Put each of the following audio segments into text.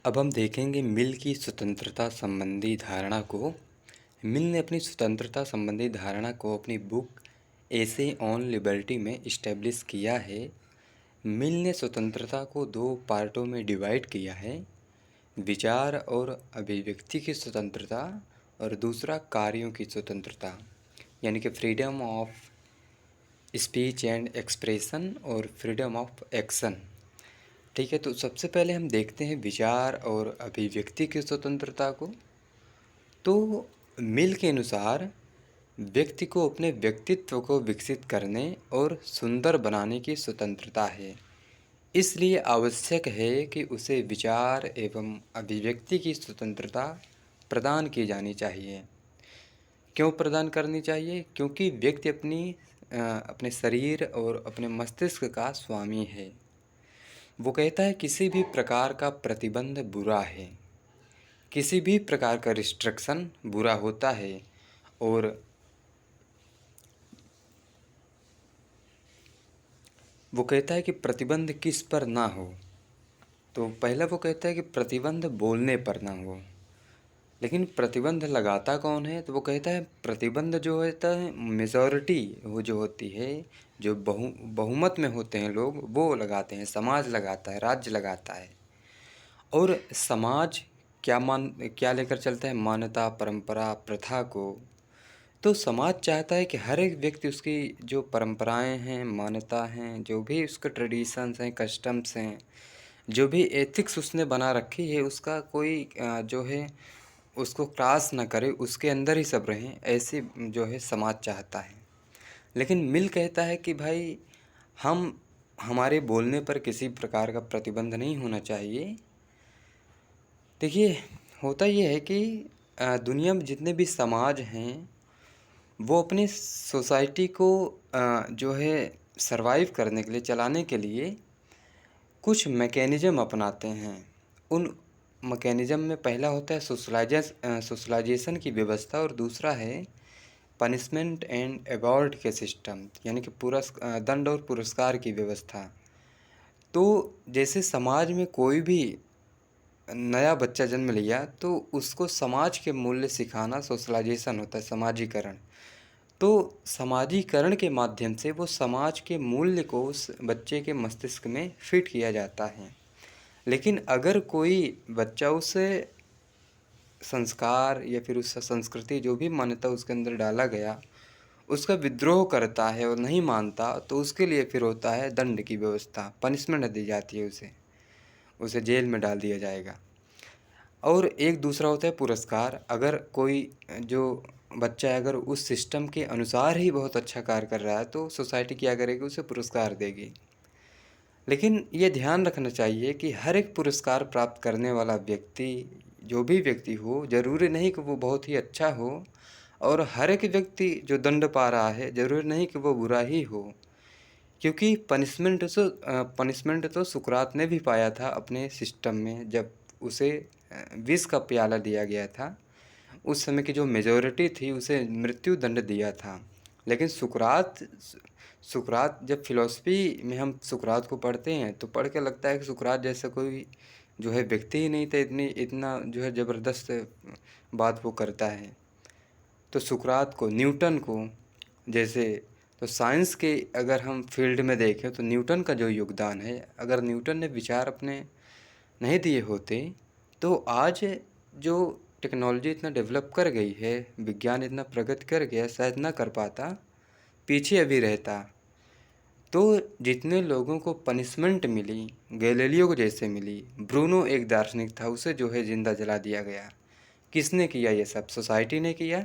अब हम देखेंगे मिल की स्वतंत्रता संबंधी धारणा को। मिल ने अपनी स्वतंत्रता संबंधी धारणा को अपनी बुक एसे ऑन लिबर्टी में इस्टेब्लिश किया है। मिल ने स्वतंत्रता को दो पार्टों में डिवाइड किया है, विचार और अभिव्यक्ति की स्वतंत्रता और दूसरा कार्यों की स्वतंत्रता, यानी कि freedom of speech and expression और फ्रीडम ऑफ एक्शन। ठीक है, तो सबसे पहले हम देखते हैं विचार और अभिव्यक्ति की स्वतंत्रता को। तो मिल के अनुसार व्यक्ति को अपने व्यक्तित्व को विकसित करने और सुंदर बनाने की स्वतंत्रता है। इसलिए आवश्यक है कि उसे विचार एवं अभिव्यक्ति की स्वतंत्रता प्रदान की जानी चाहिए। क्यों प्रदान करनी चाहिए? क्योंकि व्यक्ति अपने शरीर और अपने मस्तिष्क का स्वामी है। वो कहता है किसी भी प्रकार का प्रतिबंध बुरा है, किसी भी प्रकार का रिस्ट्रिक्शन बुरा होता है। और वो कहता है कि प्रतिबंध किस पर ना हो। तो पहला वो कहता है कि प्रतिबंध बोलने पर ना हो, लेकिन प्रतिबंध लगाता कौन है? तो वो कहता है प्रतिबंध जो होता है मेजॉरिटी, वो जो होती है, जो बहुमत में होते हैं लोग, वो लगाते हैं, समाज लगाता है, राज्य लगाता है। और समाज क्या लेकर चलता है? मान्यता, परंपरा, प्रथा को। तो समाज चाहता है कि हर एक व्यक्ति उसकी जो परंपराएं हैं, मान्यता हैं, जो भी उसके ट्रेडिशंस हैं, कस्टम्स हैं, जो भी एथिक्स उसने बना रखी है, उसका कोई जो है उसको क्रॉस ना करे, उसके अंदर ही सब रहें, ऐसी जो है समाज चाहता है। लेकिन मिल कहता है कि भाई हम हमारे बोलने पर किसी प्रकार का प्रतिबंध नहीं होना चाहिए। देखिए, होता ये है कि दुनिया में जितने भी समाज हैं, वो अपनी सोसाइटी को जो है सरवाइव करने के लिए, चलाने के लिए कुछ मैकेनिज़्म अपनाते हैं। उन मैकेनिज़्म में पहला होता है सोशलाइजेशन की व्यवस्था, और दूसरा है पनिशमेंट एंड अवॉर्ड के सिस्टम, यानी कि दंड और पुरस्कार की व्यवस्था। तो जैसे समाज में कोई भी नया बच्चा जन्म लिया तो उसको समाज के मूल्य सिखाना सोशलाइजेशन होता है, समाजीकरण। तो समाजीकरण के माध्यम से वो समाज के मूल्य को उस बच्चे के मस्तिष्क में फिट किया जाता है। लेकिन अगर कोई बच्चा उस संस्कार या फिर उस संस्कृति, जो भी मान्यता उसके अंदर डाला गया, उसका विद्रोह करता है और नहीं मानता, तो उसके लिए फिर होता है दंड की व्यवस्था, पनिशमेंट दी जाती है, उसे उसे जेल में डाल दिया जाएगा। और एक दूसरा होता है पुरस्कार। अगर कोई जो बच्चा है, अगर उस सिस्टम के अनुसार ही बहुत अच्छा कार्य कर रहा है, तो सोसाइटी क्या करेगी? उसे पुरस्कार देगी। लेकिन ये ध्यान रखना चाहिए कि हर एक पुरस्कार प्राप्त करने वाला व्यक्ति, जो भी व्यक्ति हो, ज़रूरी नहीं कि वो बहुत ही अच्छा हो, और हर एक व्यक्ति जो दंड पा रहा है, ज़रूरी नहीं कि वो बुरा ही हो। क्योंकि पनिशमेंट तो सुकरात ने भी पाया था अपने सिस्टम में, जब उसे विष का प्याला दिया गया था। उस समय की जो मेजॉरिटी थी उसे मृत्यु दंड दिया था। लेकिन सुकरात जब फिलॉसफी में हम सुकरात को पढ़ते हैं तो पढ़ के लगता है कि सुकरात जैसा कोई जो है व्यक्ति ही नहीं था, इतना जो है ज़बरदस्त बात वो करता है। तो सुकरात को, न्यूटन को जैसे, तो साइंस के अगर हम फील्ड में देखें तो न्यूटन का जो योगदान है, अगर न्यूटन ने विचार अपने नहीं दिए होते तो आज जो टेक्नोलॉजी इतना डेवलप कर गई है, विज्ञान इतना प्रगति कर गया, शायद ना कर पाता, पीछे अभी रहता। तो जितने लोगों को पनिशमेंट मिली, गैलीलियो को जैसे मिली, ब्रूनो एक दार्शनिक था, उसे जो है ज़िंदा जला दिया गया। किसने किया ये सब? सोसाइटी ने किया।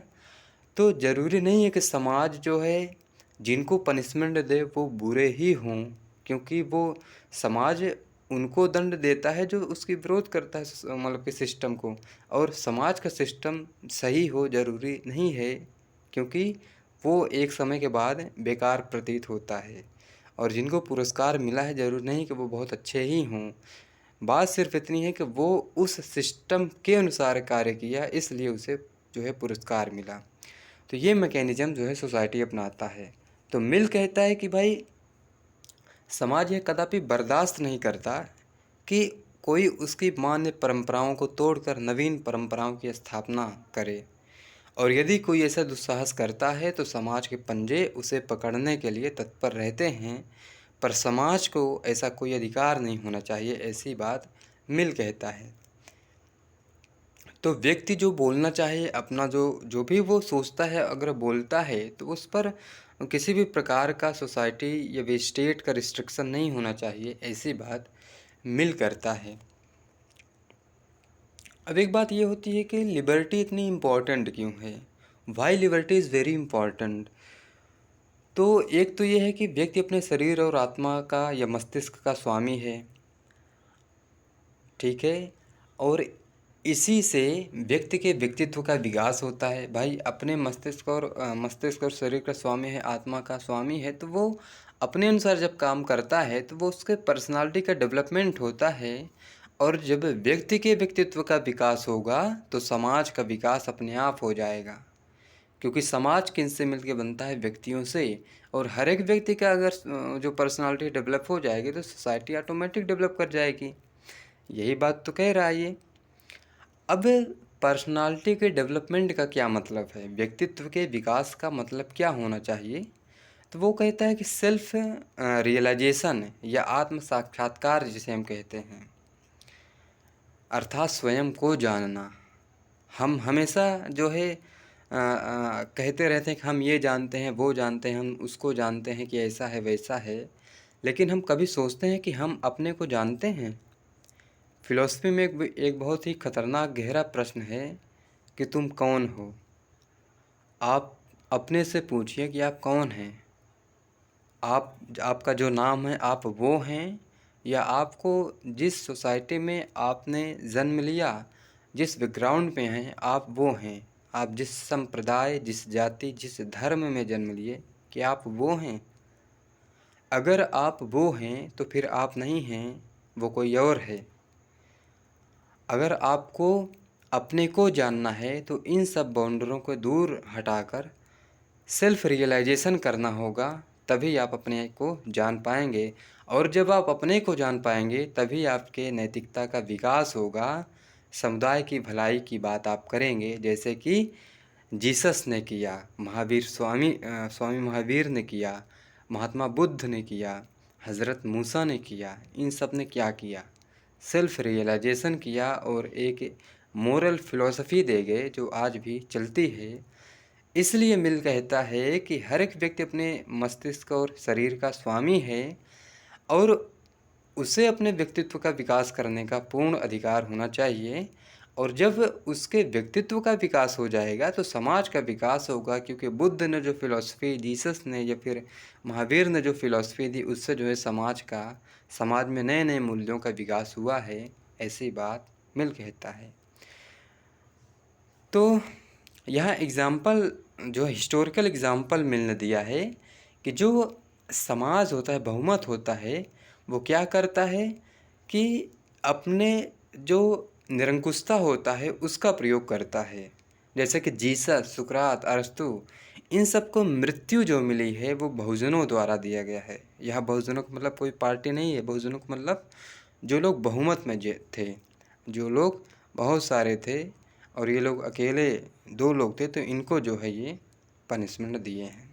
तो ज़रूरी नहीं है कि समाज जो है जिनको पनिशमेंट दे वो बुरे ही हों, क्योंकि वो समाज उनको दंड देता है जो उसकी विरोध करता है, मतलब कि सिस्टम को। और समाज का सिस्टम सही हो ज़रूरी नहीं है, क्योंकि वो एक समय के बाद बेकार प्रतीत होता है। और जिनको पुरस्कार मिला है, ज़रूरी नहीं कि वो बहुत अच्छे ही हों। बात सिर्फ इतनी है कि वो उस सिस्टम के अनुसार कार्य किया, इसलिए उसे जो है पुरस्कार मिला। तो ये मैकेनिज़्म जो है सोसाइटी अपनाता है। तो मिल कहता है कि भाई समाज ये कदापि बर्दाश्त नहीं करता कि कोई उसकी मान्य परंपराओं को तोड़कर नवीन परंपराओं की स्थापना करे, और यदि कोई ऐसा दुस्साहस करता है तो समाज के पंजे उसे पकड़ने के लिए तत्पर रहते हैं, पर समाज को ऐसा कोई अधिकार नहीं होना चाहिए, ऐसी बात मिल कहता है। तो व्यक्ति जो बोलना चाहे, अपना जो जो भी वो सोचता है अगर बोलता है, तो उस पर किसी भी प्रकार का सोसाइटी या वे स्टेट का रिस्ट्रिक्शन नहीं होना चाहिए, ऐसी बात मिल करता है। अब एक बात ये होती है कि लिबर्टी इतनी इम्पॉर्टेंट क्यों है, why liberty is very important. तो एक तो ये है कि व्यक्ति अपने शरीर और आत्मा का या मस्तिष्क का स्वामी है, ठीक है, और इसी से व्यक्ति के व्यक्तित्व का विकास होता है। भाई अपने मस्तिष्क और शरीर का स्वामी है, आत्मा का स्वामी है, तो वो अपने अनुसार जब काम करता है तो वो उसके पर्सनालिटी का डेवलपमेंट होता है। और जब व्यक्ति के व्यक्तित्व का विकास होगा तो समाज का विकास अपने आप हो जाएगा, क्योंकि समाज किनसे मिलकर बनता है, व्यक्तियों से। और हर एक व्यक्ति का अगर जो पर्सनालिटी डेवलप हो जाएगी तो सोसाइटी ऑटोमेटिक डेवलप कर जाएगी। यही बात तो कह रहा है ये। अब पर्सनालिटी के डेवलपमेंट का क्या मतलब है, व्यक्तित्व के विकास का मतलब क्या होना चाहिए, तो वो कहता है कि सेल्फ रियलाइजेशन या आत्म साक्षात्कार जिसे हम कहते हैं, अर्थात स्वयं को जानना। हम हमेशा जो है कहते रहते हैं कि हम ये जानते हैं, वो जानते हैं, हम उसको जानते हैं कि ऐसा है वैसा है, लेकिन हम कभी सोचते हैं कि हम अपने को जानते हैं। फिलॉसफी में एक बहुत ही खतरनाक गहरा प्रश्न है कि तुम कौन हो। आप अपने से पूछिए कि आप कौन हैं। आपका जो नाम है आप वो हैं, या आपको जिस सोसाइटी में आपने जन्म लिया, जिस बैकग्राउंड में हैं आप वो हैं। आप जिस संप्रदाय, जिस जाति, जिस धर्म में जन्म लिए, कि आप वो हैं। अगर आप वो हैं तो फिर आप नहीं हैं, वो कोई और है। अगर आपको अपने को जानना है तो इन सब बाउंडरों को दूर हटाकर सेल्फ रियलाइजेशन करना होगा, तभी आप अपने को जान पाएंगे। और जब आप अपने को जान पाएंगे तभी आपके नैतिकता का विकास होगा, समुदाय की भलाई की बात आप करेंगे, जैसे कि जीसस ने किया, स्वामी महावीर ने किया, महात्मा बुद्ध ने किया, हज़रत मूसा ने किया। इन सब ने क्या किया, सेल्फ रियलाइजेशन किया और एक मोरल फिलॉसफी दे गए जो आज भी चलती है। इसलिए मिल कहता है कि हर एक व्यक्ति अपने मस्तिष्क और शरीर का स्वामी है, और उसे अपने व्यक्तित्व का विकास करने का पूर्ण अधिकार होना चाहिए। और जब उसके व्यक्तित्व का विकास हो जाएगा तो समाज का विकास होगा, क्योंकि बुद्ध ने जो फिलॉसफी, जीसस ने या फिर महावीर ने जो फिलॉसफी दी, उससे जो है समाज में नए नए मूल्यों का विकास हुआ है, ऐसी बात मिल कहता है। तो यहाँ एग्ज़ाम्पल जो हिस्टोरिकल एग्ज़ाम्पल मिलने दिया है कि जो समाज होता है, बहुमत होता है, वो क्या करता है कि अपने जो निरंकुशता होता है उसका प्रयोग करता है। जैसे कि जीसस, सुकरात, अरस्तु, इन सबको मृत्यु जो मिली है वो बहुजनों द्वारा दिया गया है। यह बहुजनों का मतलब कोई पार्टी नहीं है, बहुजनों का मतलब जो लोग बहुमत में थे, जो लोग बहुत सारे थे, और ये लोग अकेले 2 लोग थे, तो इनको जो है ये पनिशमेंट दिए हैं।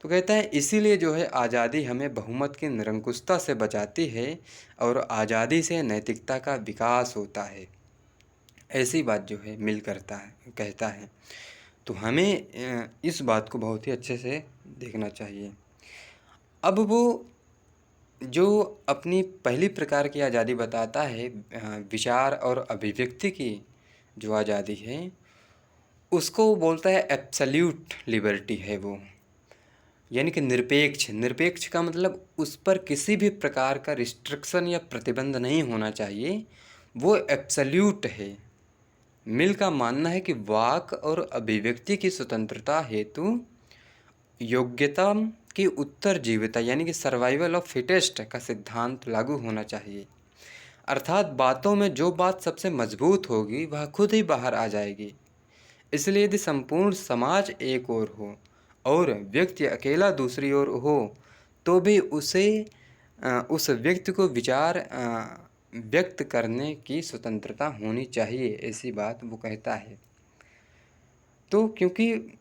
तो कहता है इसीलिए जो है आज़ादी हमें बहुमत की निरंकुशता से बचाती है, और आज़ादी से नैतिकता का विकास होता है, ऐसी बात जो है मिल कहता है। तो हमें इस बात को बहुत ही अच्छे से देखना चाहिए। अब वो जो अपनी पहली प्रकार की आज़ादी बताता है, विचार और अभिव्यक्ति की जो आज़ादी है, उसको वो बोलता है एब्सोल्यूट लिबर्टी है वो, यानी कि निरपेक्ष का मतलब उस पर किसी भी प्रकार का रिस्ट्रिक्शन या प्रतिबंध नहीं होना चाहिए, वो एब्सोल्यूट है। मिल का मानना है कि वाक और अभिव्यक्ति की स्वतंत्रता हेतु योग्यता की उत्तरजीविता यानी कि सर्वाइवल ऑफ फिटेस्ट का सिद्धांत लागू होना चाहिए। अर्थात बातों में जो बात सबसे मजबूत होगी वह खुद ही बाहर आ जाएगी। इसलिए यदि संपूर्ण समाज एक ओर हो और व्यक्ति अकेला दूसरी ओर हो, तो भी उस व्यक्ति को व्यक्त करने की स्वतंत्रता होनी चाहिए, ऐसी बात वो कहता है। तो क्योंकि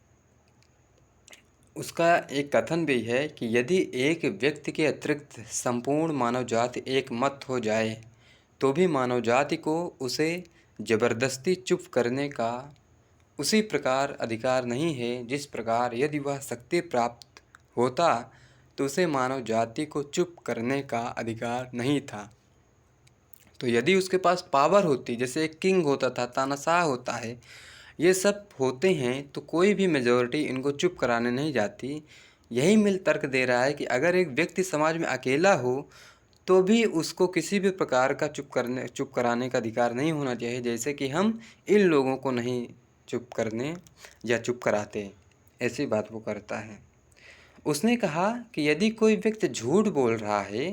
उसका एक कथन भी है कि यदि एक व्यक्ति के अतिरिक्त संपूर्ण मानव जाति एक मत हो जाए तो भी मानव जाति को उसे जबरदस्ती चुप करने का उसी प्रकार अधिकार नहीं है जिस प्रकार यदि वह शक्ति प्राप्त होता तो उसे मानव जाति को चुप करने का अधिकार नहीं था। तो यदि उसके पास पावर होती, जैसे एक किंग होता था, तानाशाह होता है, ये सब होते हैं, तो कोई भी मेजॉरिटी इनको चुप कराने नहीं जाती। यही मिल तर्क दे रहा है कि अगर एक व्यक्ति समाज में अकेला हो तो भी उसको किसी भी प्रकार का चुप कराने का अधिकार नहीं होना चाहिए, जैसे कि हम इन लोगों को नहीं चुप करने या चुप कराते, ऐसी बात वो करता है। उसने कहा कि यदि कोई व्यक्ति झूठ बोल रहा है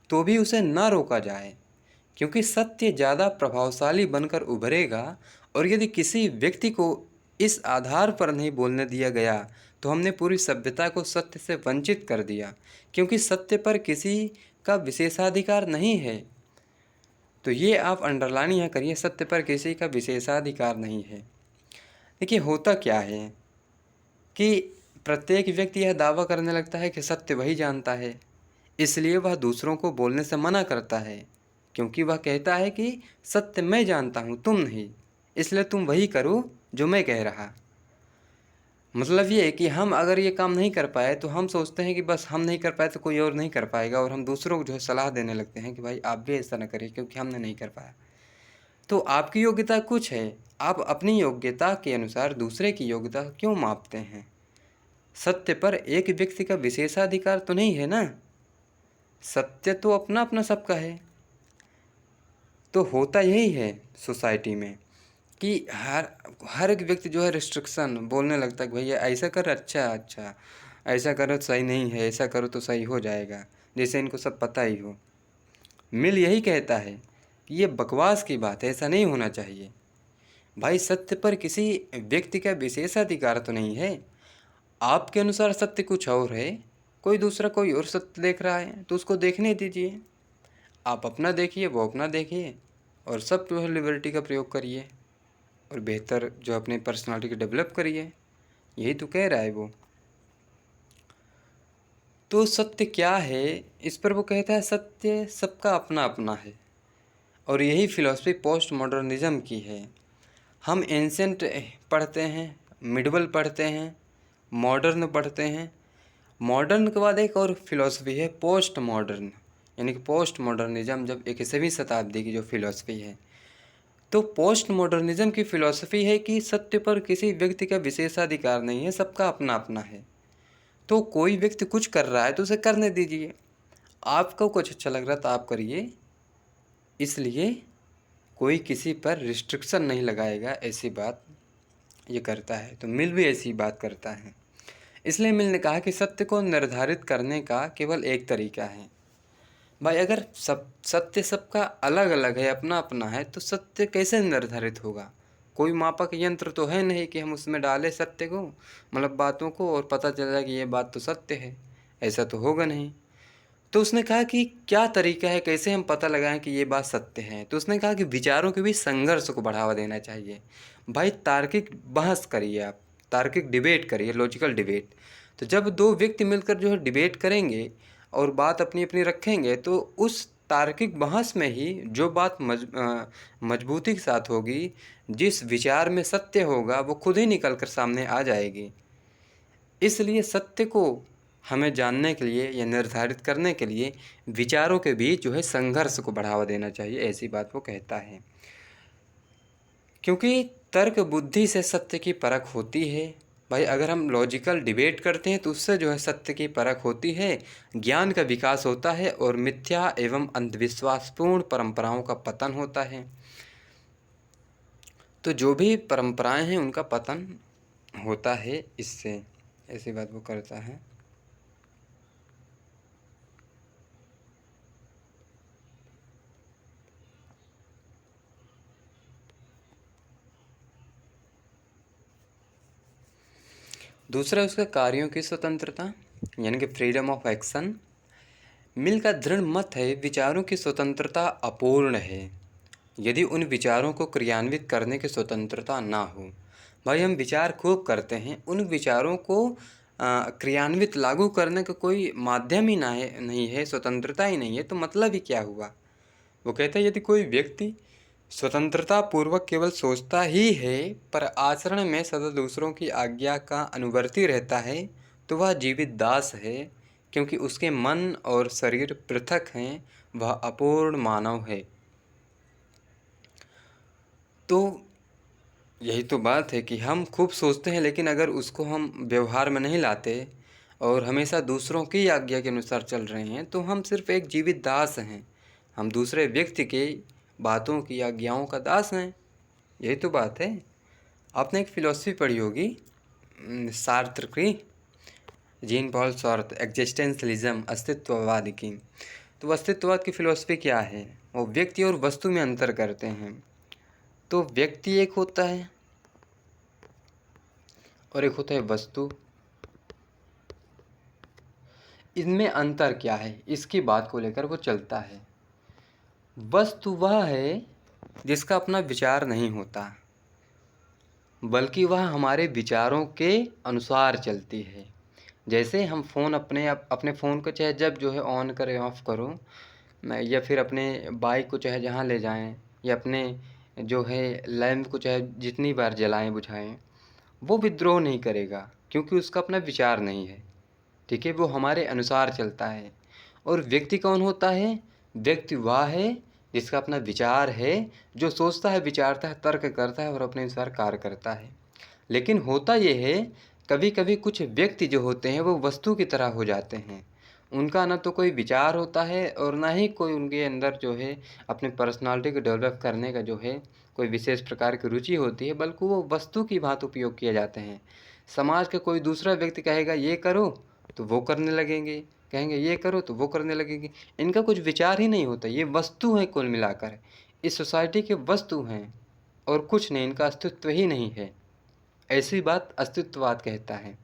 तो भी उसे न रोका जाए, क्योंकि सत्य ज़्यादा प्रभावशाली बनकर उभरेगा, और यदि किसी व्यक्ति को इस आधार पर नहीं बोलने दिया गया तो हमने पूरी सभ्यता को सत्य से वंचित कर दिया, क्योंकि सत्य पर किसी का विशेषाधिकार नहीं है। तो ये आप अंडरलाइन यहाँ करिए, सत्य पर किसी का विशेषाधिकार नहीं है। देखिए होता क्या है कि प्रत्येक व्यक्ति यह दावा करने लगता है कि सत्य वही जानता है, इसलिए वह दूसरों को बोलने से मना करता है, क्योंकि वह कहता है कि सत्य मैं जानता हूँ, तुम नहीं, इसलिए तुम वही करो जो मैं कह रहा। मतलब ये है कि हम अगर ये काम नहीं कर पाए तो हम सोचते हैं कि बस हम नहीं कर पाए तो कोई और नहीं कर पाएगा, और हम दूसरों को जो है सलाह देने लगते हैं कि भाई आप भी ऐसा ना करिए क्योंकि हमने नहीं कर पाया। तो आपकी योग्यता कुछ है, आप अपनी योग्यता के अनुसार दूसरे की योग्यता क्यों मापते हैं? सत्य पर एक व्यक्ति का विशेषाधिकार तो नहीं है ना, सत्य तो अपना अपना सबका है। तो होता यही है सोसाइटी में कि हर एक व्यक्ति जो है रिस्ट्रिक्शन बोलने लगता है कि भैया ऐसा कर, अच्छा अच्छा ऐसा करो तो सही नहीं है, ऐसा करो तो सही हो जाएगा, जैसे इनको सब पता ही हो। मिल यही कहता है कि ये बकवास की बात है, ऐसा नहीं होना चाहिए। भाई सत्य पर किसी व्यक्ति का विशेषाधिकार तो नहीं है। आपके अनुसार सत्य कुछ और है, कोई दूसरा कोई और सत्य देख रहा है तो उसको देखने दीजिए। आप अपना देखिए, वो अपना देखिए, और सब जो है लिबर्टी का प्रयोग करिए और बेहतर जो अपनी पर्सनालिटी को डेवलप करिए, यही तो कह रहा है वो। तो सत्य क्या है, इस पर वो कहता है सत्य सबका अपना अपना है, और यही फिलॉसफी पोस्ट मॉडर्निज्म की है। हम एंशेंट पढ़ते हैं, मिडवल पढ़ते हैं, मॉडर्न पढ़ते हैं, मॉडर्न के बाद एक और फिलॉसफी है पोस्ट मॉडर्न, यानी कि पोस्ट मॉडर्निज्म, जब 21वीं शताब्दी की जो फिलॉसफी है। तो पोस्ट मॉडर्निज्म की फिलॉसफी है कि सत्य पर किसी व्यक्ति का विशेषाधिकार नहीं है, सबका अपना अपना है। तो कोई व्यक्ति कुछ कर रहा है तो उसे करने दीजिए, आपको कुछ अच्छा लग रहा तो आप करिए, इसलिए कोई किसी पर रिस्ट्रिक्शन नहीं लगाएगा, ऐसी बात ये करता है। तो मिल भी ऐसी बात करता है। इसलिए मिल ने कहा कि सत्य को निर्धारित करने का केवल एक तरीका है। भाई अगर सत्य सबका अलग अलग है, अपना अपना है, तो सत्य कैसे निर्धारित होगा? कोई मापक यंत्र तो है नहीं कि हम उसमें डालें सत्य को, मतलब बातों को, और पता चल जाए कि ये बात तो सत्य है, ऐसा तो होगा नहीं। तो उसने कहा कि क्या तरीका है, कैसे हम पता लगाएं कि ये बात सत्य है? तो उसने कहा कि विचारों के बीच संघर्ष को बढ़ावा देना चाहिए। भाई तार्किक बहस करिए, आप तार्किक डिबेट करिए, लॉजिकल डिबेट। तो जब दो व्यक्ति मिलकर जो है डिबेट करेंगे और बात अपनी अपनी रखेंगे, तो उस तार्किक बहस में ही जो बात मजबूती के साथ होगी, जिस विचार में सत्य होगा, वो खुद ही निकल कर सामने आ जाएगी। इसलिए सत्य को हमें जानने के लिए या निर्धारित करने के लिए विचारों के बीच जो है संघर्ष को बढ़ावा देना चाहिए, ऐसी बात वो कहता है। क्योंकि तर्क बुद्धि से सत्य की परख होती है। भाई अगर हम लॉजिकल डिबेट करते हैं तो उससे जो है सत्य की परख होती है, ज्ञान का विकास होता है, और मिथ्या एवं अंधविश्वासपूर्ण परंपराओं का पतन होता है। तो जो भी परंपराएं हैं उनका पतन होता है इससे, ऐसी बात वो करता है। दूसरा उसके कार्यों की स्वतंत्रता, यानी कि फ्रीडम ऑफ एक्शन। मिल का दृढ़ मत है, विचारों की स्वतंत्रता अपूर्ण है यदि उन विचारों को क्रियान्वित करने की स्वतंत्रता ना हो। भाई हम विचार खूब करते हैं, उन विचारों को क्रियान्वित लागू करने का कोई माध्यम ही ना है, नहीं है, स्वतंत्रता ही नहीं है, तो मतलब ही क्या हुआ। वो कहता है यदि कोई व्यक्ति स्वतंत्रता पूर्वक केवल सोचता ही है पर आचरण में सदा दूसरों की आज्ञा का अनुवर्ती रहता है तो वह जीवित दास है, क्योंकि उसके मन और शरीर पृथक हैं, वह अपूर्ण मानव है। तो यही तो बात है कि हम खूब सोचते हैं, लेकिन अगर उसको हम व्यवहार में नहीं लाते और हमेशा दूसरों की आज्ञा के अनुसार चल रहे हैं तो हम सिर्फ एक जीवित दास हैं, हम दूसरे व्यक्ति के बातों की आज्ञाओं का दास हैं। यही तो बात है। आपने एक फ़िलॉसफी पढ़ी होगी सार्त्र की, जीन पॉल सार्त्र, एग्जिस्टेंशलिज्म, अस्तित्ववाद की। तो अस्तित्ववाद की फ़िलॉसफी क्या है, वो व्यक्ति और वस्तु में अंतर करते हैं। तो व्यक्ति एक होता है और एक होता है वस्तु। इनमें अंतर क्या है, इसकी बात को लेकर वो चलता है। वस्तु वह है जिसका अपना विचार नहीं होता, बल्कि वह हमारे विचारों के अनुसार चलती है। जैसे हम फ़ोन अपने फ़ोन को चाहे जब जो है ऑन करें ऑफ़ करो, या फिर अपने बाइक को चाहे जहाँ ले जाएं, या अपने जो है लैंप को चाहे जितनी बार जलाएं बुझाएं, वो विद्रोह नहीं करेगा, क्योंकि उसका अपना विचार नहीं है। ठीक है, वो हमारे अनुसार चलता है। और व्यक्ति कौन होता है, व्यक्ति वह है जिसका अपना विचार है, जो सोचता है, विचारता है, तर्क करता है और अपने अनुसार कार्य करता है। लेकिन होता ये है, कभी कभी कुछ व्यक्ति जो होते हैं वो वस्तु की तरह हो जाते हैं। उनका ना तो कोई विचार होता है और ना ही कोई उनके अंदर जो है अपने पर्सनालिटी को डेवलप करने का जो है कोई विशेष प्रकार की रुचि होती है, बल्कि वो वस्तु की भांति उपयोग किए जाते हैं। समाज का कोई दूसरा व्यक्ति कहेगा ये करो तो वो करने लगेंगे, कहेंगे ये करो तो वो करने लगेंगे। इनका कुछ विचार ही नहीं होता, ये वस्तु है, कुल मिलाकर इस सोसाइटी के वस्तु हैं और कुछ नहीं, इनका अस्तित्व ही नहीं है। ऐसी बात अस्तित्ववाद कहता है।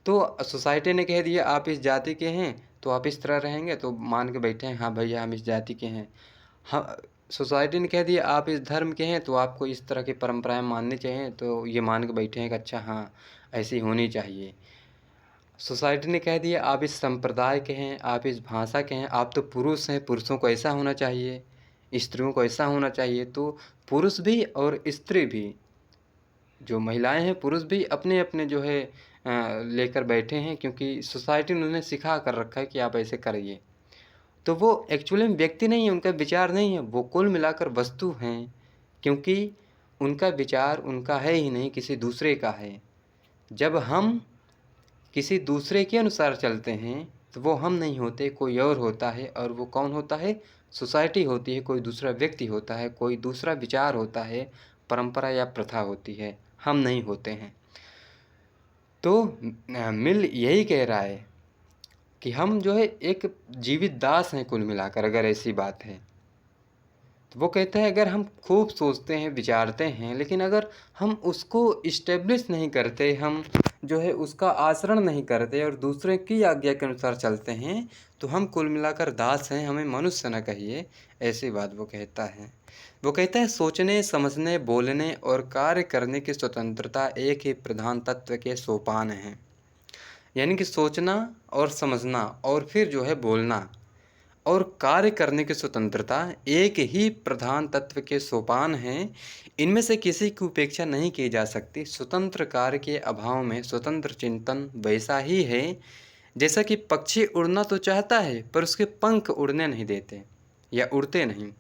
तो सोसाइटी ने कह दिया आप इस जाति के हैं तो आप इस तरह रहेंगे, तो मान के बैठे हैं हाँ भैया हम इस जाति के हैं। हाँ, सोसाइटी ने कह दिया आप इस धर्म के हैं तो आपको इस तरह की परंपराएं माननी चाहिए, तो ये मान के बैठे हैं कि अच्छा हाँ ऐसी होनी चाहिए। सोसाइटी ने कह दिया आप इस संप्रदाय के हैं, आप इस भाषा के हैं, आप तो पुरुष हैं, पुरुषों को ऐसा होना चाहिए, स्त्रियों को ऐसा होना चाहिए। तो पुरुष भी और स्त्री भी, जो महिलाएं हैं, पुरुष भी अपने अपने जो है लेकर बैठे हैं, क्योंकि सोसाइटी ने उन्हें सिखा कर रखा है कि आप ऐसे करिए। तो वो एक्चुअली में व्यक्ति नहीं है, उनका विचार नहीं है, वो कुल मिलाकर वस्तु हैं, क्योंकि उनका विचार उनका है ही नहीं, किसी दूसरे का है। जब हम किसी दूसरे के अनुसार चलते हैं तो वो हम नहीं होते, कोई और होता है। और वो कौन होता है, सोसाइटी होती है, कोई दूसरा व्यक्ति होता है, कोई दूसरा विचार होता है, परंपरा या प्रथा होती है, हम नहीं होते हैं। तो मिल यही कह रहा है कि हम जो है एक जीवित दास हैं कुल मिलाकर, अगर ऐसी बात है। तो वो कहता है अगर हम खूब सोचते हैं, विचारते हैं, लेकिन अगर हम उसको इस्टेब्लिश नहीं करते, हम जो है उसका आचरण नहीं करते और दूसरे की आज्ञा के अनुसार चलते हैं, तो हम कुल मिलाकर दास हैं, हमें मनुष्य न कहिए। ऐसी बात वो कहता है। वो कहता है सोचने, समझने, बोलने और कार्य करने की स्वतंत्रता एक ही प्रधान तत्व के सोपान हैं। यानी कि सोचना और समझना और फिर जो है बोलना और कार्य करने की स्वतंत्रता एक ही प्रधान तत्व के सोपान हैं। इनमें से किसी की उपेक्षा नहीं की जा सकती। स्वतंत्र कार्य के अभाव में स्वतंत्र चिंतन वैसा ही है जैसा कि पक्षी उड़ना तो चाहता है पर उसके पंख उड़ने नहीं देते या उड़ते नहीं।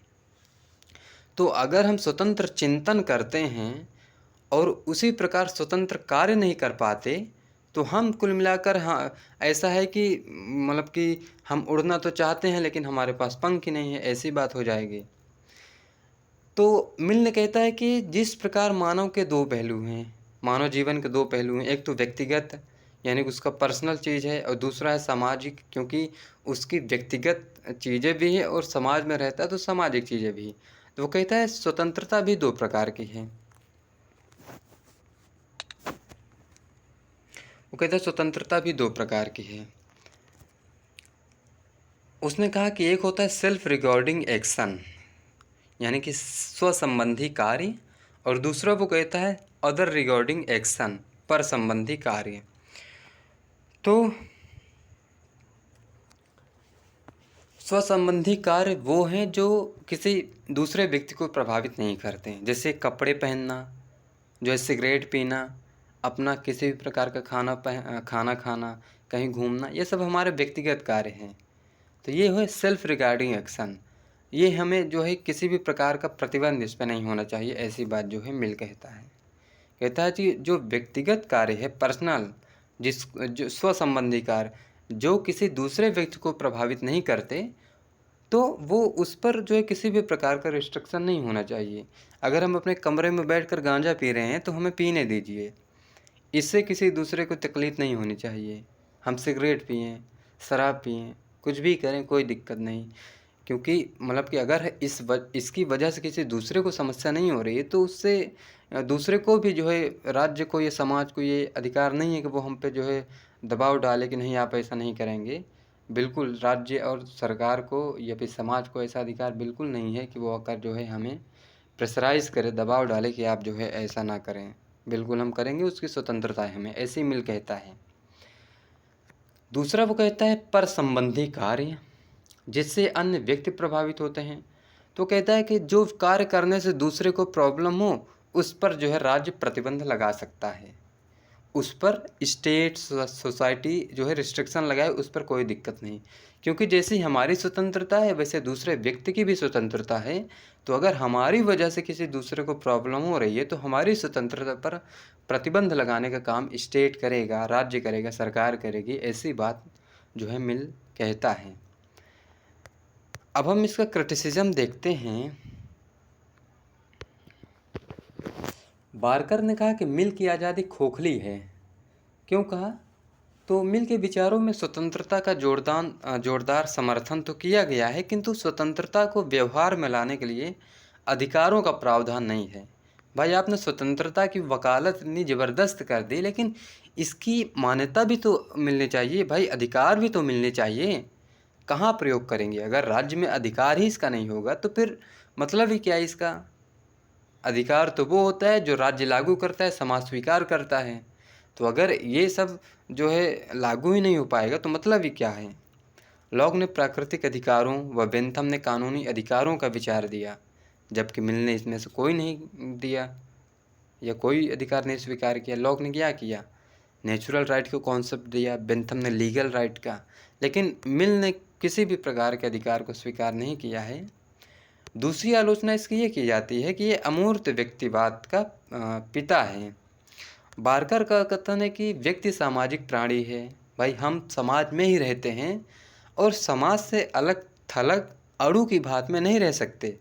तो अगर हम स्वतंत्र चिंतन करते हैं और उसी प्रकार स्वतंत्र कार्य नहीं कर पाते, तो हम कुल मिलाकर हाँ ऐसा है कि मतलब कि हम उड़ना तो चाहते हैं लेकिन हमारे पास पंख ही नहीं है, ऐसी बात हो जाएगी। तो मिल ने कहता है कि जिस प्रकार मानव के दो पहलू हैं, मानव जीवन के दो पहलू हैं, एक तो व्यक्तिगत यानी कि उसका पर्सनल चीज़ है और दूसरा है सामाजिक, क्योंकि उसकी व्यक्तिगत चीज़ें भी है और समाज में रहता है तो सामाजिक चीज़ें भी। तो वो कहता है स्वतंत्रता भी दो प्रकार की है। वो कहता है स्वतंत्रता भी दो प्रकार की है। उसने कहा कि एक होता है सेल्फ रिगार्डिंग एक्शन, यानी कि स्व संबंधी कार्य, और दूसरा वो कहता है अदर रिगार्डिंग एक्शन, पर संबंधी कार्य। तो स्व संबंधी कार्य वो हैं जो किसी दूसरे व्यक्ति को प्रभावित नहीं करते हैं, जैसे कपड़े पहनना, जो है सिगरेट पीना, अपना किसी भी प्रकार का खाना खाना, कहीं घूमना, ये सब हमारे व्यक्तिगत कार्य हैं। तो ये है सेल्फ रिगार्डिंग एक्शन। ये हमें जो है किसी भी प्रकार का प्रतिबंध इस पर नहीं होना चाहिए, ऐसी बात जो है मिल कहता है। कहता है कि जो व्यक्तिगत कार्य है, पर्सनल, जो स्व संबंधी कार्य, जो किसी दूसरे व्यक्ति को प्रभावित नहीं करते, तो वो उस पर जो है किसी भी प्रकार का रिस्ट्रिक्शन नहीं होना चाहिए। अगर हम अपने कमरे में बैठकर गांजा पी रहे हैं तो हमें पीने दीजिए, इससे किसी दूसरे को तकलीफ़ नहीं होनी चाहिए। हम सिगरेट पिएं, शराब पिएं, कुछ भी करें, कोई दिक्कत नहीं। क्योंकि मतलब कि अगर इसकी वजह से किसी दूसरे को समस्या नहीं हो रही है, तो उससे दूसरे को भी जो है, राज्य को या समाज को ये अधिकार नहीं है कि वो हम पे जो है दबाव डाले कि नहीं आप ऐसा नहीं करेंगे। बिल्कुल राज्य और सरकार को या फिर समाज को ऐसा अधिकार बिल्कुल नहीं है कि वो आकर जो है हमें प्रेशराइज़ करे, दबाव डाले कि आप जो है ऐसा ना करें। बिल्कुल हम करेंगे, उसकी स्वतंत्रता है हमें, ऐसे ही मिल कहता है। दूसरा वो कहता है पर संबंधी कार्य, जिससे अन्य व्यक्ति प्रभावित होते हैं। तो कहता है कि जो कार्य करने से दूसरे को प्रॉब्लम हो, उस पर जो है राज्य प्रतिबंध लगा सकता है, उस पर स्टेट सोसाइटी जो है रिस्ट्रिक्शन लगाए, उस पर कोई दिक्कत नहीं। क्योंकि जैसी हमारी स्वतंत्रता है वैसे दूसरे व्यक्ति की भी स्वतंत्रता है। तो अगर हमारी वजह से किसी दूसरे को प्रॉब्लम हो रही है तो हमारी स्वतंत्रता पर प्रतिबंध लगाने का काम स्टेट करेगा, राज्य करेगा, सरकार करेगी, ऐसी बात जो है मिल कहता है। अब हम इसका क्रिटिसिज्म देखते हैं। बारकर ने कहा कि मिल की आज़ादी खोखली है। क्यों कहा? तो मिल के विचारों में स्वतंत्रता का जोरदार समर्थन तो किया गया है, किंतु स्वतंत्रता को व्यवहार में लाने के लिए अधिकारों का प्रावधान नहीं है। भाई आपने स्वतंत्रता की वकालत इतनी ज़बरदस्त कर दी, लेकिन इसकी मान्यता भी तो मिलनी चाहिए भाई, अधिकार भी तो मिलने चाहिए। कहाँ प्रयोग करेंगे? अगर राज्य में अधिकार ही इसका नहीं होगा तो फिर मतलब ही क्या है इसका? अधिकार तो वो होता है जो राज्य लागू करता है, समाज स्वीकार करता है। तो अगर ये सब जो है लागू ही नहीं हो पाएगा तो मतलब ही क्या है? लॉक ने प्राकृतिक अधिकारों व बेंथम ने कानूनी अधिकारों का विचार दिया, जबकि मिल ने इसमें से कोई नहीं दिया या कोई अधिकार नहीं स्वीकार किया। लॉक ने क्या किया? नेचुरल राइट को कॉन्सेप्ट दिया, बेंथम ने लीगल राइट का, लेकिन मिल ने किसी भी प्रकार के अधिकार को स्वीकार नहीं किया है। दूसरी आलोचना इसकी ये की जाती है कि ये अमूर्त व्यक्तिवाद का पिता है। बारकर का कथन है कि व्यक्ति सामाजिक प्राणी है। भाई हम समाज में ही रहते हैं और समाज से अलग थलग अणु की भांति में नहीं रह सकते,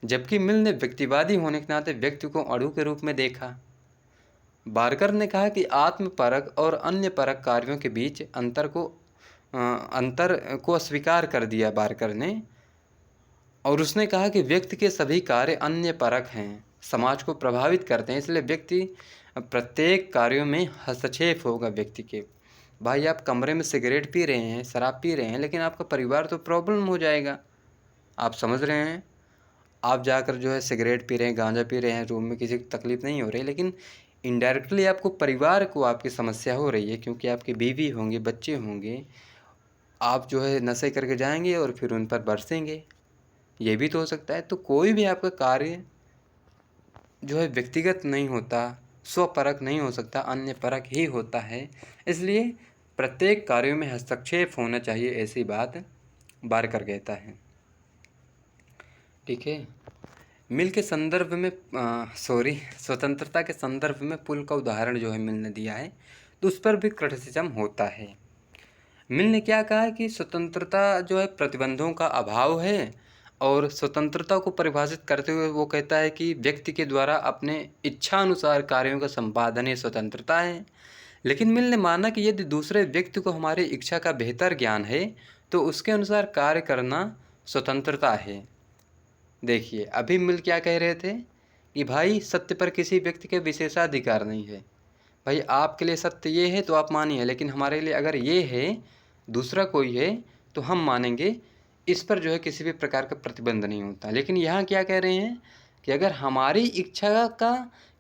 जबकि मिल ने व्यक्तिवादी होने के नाते व्यक्ति को अणु के रूप में देखा। बारकर ने कहा कि आत्मपरक और अन्य परक कार्यों के बीच अंतर को अस्वीकार कर दिया बारकर ने, और उसने कहा कि व्यक्ति के सभी कार्य अन्य परक हैं, समाज को प्रभावित करते हैं, इसलिए व्यक्ति प्रत्येक कार्यों में हस्तक्षेप होगा व्यक्ति के। भाई आप कमरे में सिगरेट पी रहे हैं, शराब पी रहे हैं, लेकिन आपका परिवार तो प्रॉब्लम हो जाएगा। आप समझ रहे हैं? आप जाकर जो है सिगरेट पी रहे हैं, गांजा पी रहे हैं, रूम में किसी को तकलीफ़ नहीं हो रही, लेकिन इनडायरेक्टली आपको परिवार को आपकी समस्या हो रही है, क्योंकि आपकी बीवी होंगे, बच्चे होंगे। आप जो है नशे करके जाएंगे और फिर उन पर बरसेंगे, ये भी तो हो सकता है। तो कोई भी आपका कार्य जो है व्यक्तिगत नहीं होता, स्वपरक नहीं हो सकता, अन्य परक ही होता है। इसलिए प्रत्येक कार्यों में हस्तक्षेप होना चाहिए, ऐसी बात बारकर कहता है। ठीक है। मिल के संदर्भ में स्वतंत्रता के संदर्भ में पुल का उदाहरण जो है मिल ने दिया है, तो उस पर भी क्रिटिसिज्म होता है। मिल ने क्या कहा कि स्वतंत्रता जो है प्रतिबंधों का अभाव है, और स्वतंत्रता को परिभाषित करते हुए वो कहता है कि व्यक्ति के द्वारा अपने इच्छा अनुसार कार्यों का संपादन ही स्वतंत्रता है। लेकिन मिल ने माना कि यदि दूसरे व्यक्ति को हमारी इच्छा का बेहतर ज्ञान है तो उसके अनुसार कार्य करना स्वतंत्रता है। देखिए अभी मिल क्या कह रहे थे कि भाई सत्य पर किसी व्यक्ति के विशेषाधिकार नहीं है। भाई आपके लिए सत्य ये है तो आप मानिए, लेकिन हमारे लिए अगर ये है, दूसरा कोई है, तो हम मानेंगे इस पर जो है किसी भी प्रकार का प्रतिबंध नहीं होता। लेकिन यहाँ क्या कह रहे हैं कि अगर हमारी इच्छा का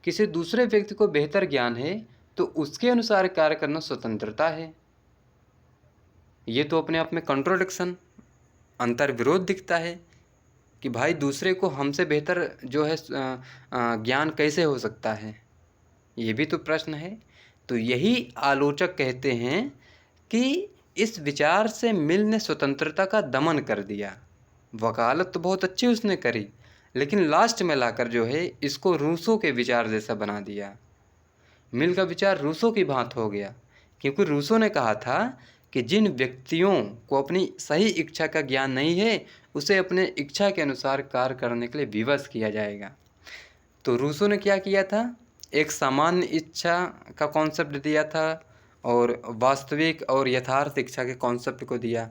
किसी दूसरे व्यक्ति को बेहतर ज्ञान है तो उसके अनुसार कार्य करना स्वतंत्रता है। ये तो अपने आप में कॉन्ट्रोडिक्शन, अंतर विरोध दिखता है कि भाई दूसरे को हमसे बेहतर जो है ज्ञान कैसे हो सकता है, ये भी तो प्रश्न है। तो यही आलोचक कहते हैं कि इस विचार से मिल ने स्वतंत्रता का दमन कर दिया। वकालत तो बहुत अच्छी उसने करी, लेकिन लास्ट में लाकर जो है इसको रूसो के विचार जैसा बना दिया। मिल का विचार रूसो की भांत हो गया, क्योंकि रूसो ने कहा था कि जिन व्यक्तियों को अपनी सही इच्छा का ज्ञान नहीं है उसे अपने इच्छा के अनुसार कार्य करने के लिए विवश किया जाएगा। तो रूसो ने क्या किया था, एक सामान्य इच्छा का कॉन्सेप्ट दिया था और वास्तविक और यथार्थ इच्छा के कॉन्सेप्ट को दिया।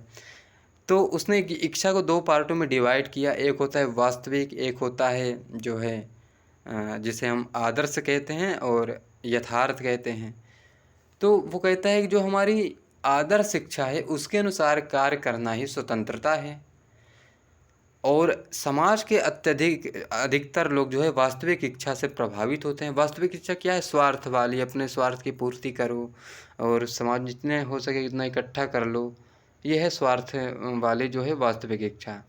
तो उसने इच्छा को दो पार्टों में डिवाइड किया, एक होता है वास्तविक, एक होता है जो है जिसे हम आदर्श कहते हैं और यथार्थ कहते हैं। तो वो कहता है कि जो हमारी आदर्श इच्छा है उसके अनुसार कार्य करना ही स्वतंत्रता है, और समाज के अधिकतर लोग जो है वास्तविक इच्छा से प्रभावित होते हैं। वास्तविक इच्छा क्या है, स्वार्थ वाली, अपने स्वार्थ की पूर्ति करो और समाज जितने हो सके उतना इकट्ठा कर लो, ये है स्वार्थ वाली जो है वास्तविक इच्छा।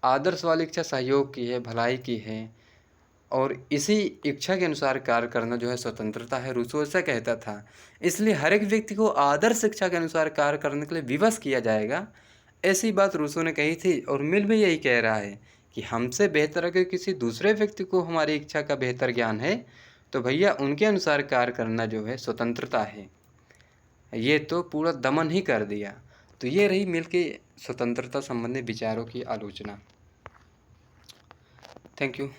आदर्श वाली इच्छा सहयोग की है, भलाई की है, और इसी इच्छा के अनुसार कार्य करना जो है स्वतंत्रता है। रूसो ऐसा कहता था। इसलिए हर एक व्यक्ति को आदर्श इच्छा के अनुसार कार्य करने के लिए विवश किया जाएगा, ऐसी बात रूसो ने कही थी। और मिल भी यही कह रहा है कि हमसे बेहतर अगर किसी दूसरे व्यक्ति को हमारी इच्छा का बेहतर ज्ञान है तो भैया उनके अनुसार कार्य करना जो है स्वतंत्रता है। ये तो पूरा दमन ही कर दिया। तो ये रही मिल के स्वतंत्रता संबंधी विचारों की आलोचना। Thank you.